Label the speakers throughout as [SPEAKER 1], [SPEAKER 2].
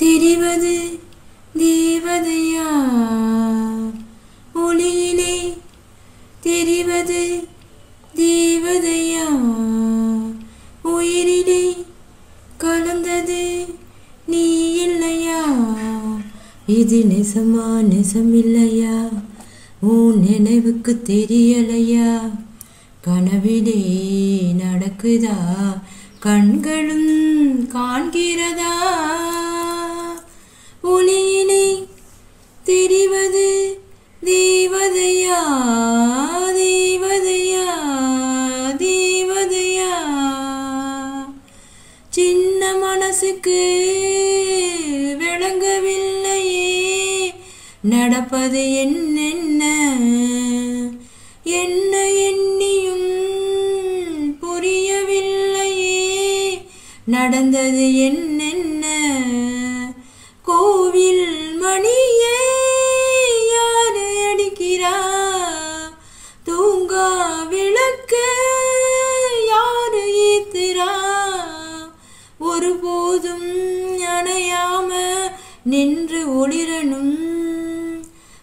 [SPEAKER 1] தெரிவது தேவதையா ஒளியிலே தெரிவது தேவதையா உயிரிலே கலந்தது நீ இல்லையா இது நெசமா நெசமில்லையா உன் நினைவுக்கு தெரியலையா கனவிலே நடக்குதா கண்களும் காண்கிறதா ஒளியிலே தெரிவது தேவதையா தேவதையா தேவதையா சின்ன மனசுக்கு விளங்கவில்லையே நடப்பது என்னென்ன என்ன எண்ணியும் புரியவில்லையே நடந்தது என்னென்ன கோவில் மணியே யாரு அடிக்கிறா தூங்கா விளக்க யாரு ஏத்துறா ஒருபோதும் அணையாம நின்று ஒளிரணும்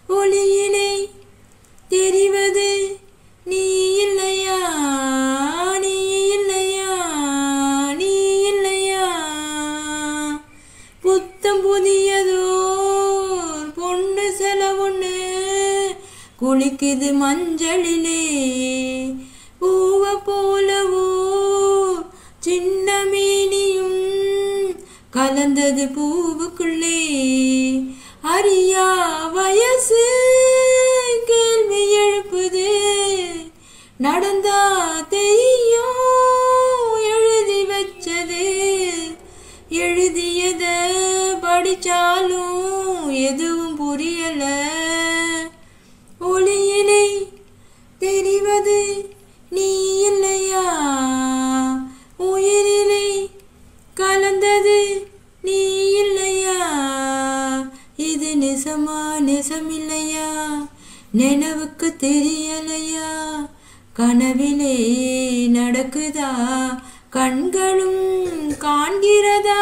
[SPEAKER 1] ஒளியிலே தெரிவது நீ இல்லையா நீ இல்லையா நீ இல்லையா புத்தம் புதியதோர் பொண்ணு செலவொண்ணு குளிக்குது மஞ்சளிலே பூவ போலவோ சின்ன மேனியும் கலந்தது பூவுக்குள்ளே அறியா வயசு கேள்வி எழுப்புது நடந்தா தெரியும் எழுதி வச்சது எழுதியத படிச்சாலும் எதுவும் புரியல ஒளியிலே தெரிவது நீ இல்லையா உயிரிலே கலந்தது நீ இல்லையா இது நெசமா நெசமில்லையா நினைவுக்கு தெரியலையா கனவிலே நடக்குதா கண்களும் காண்கிறதா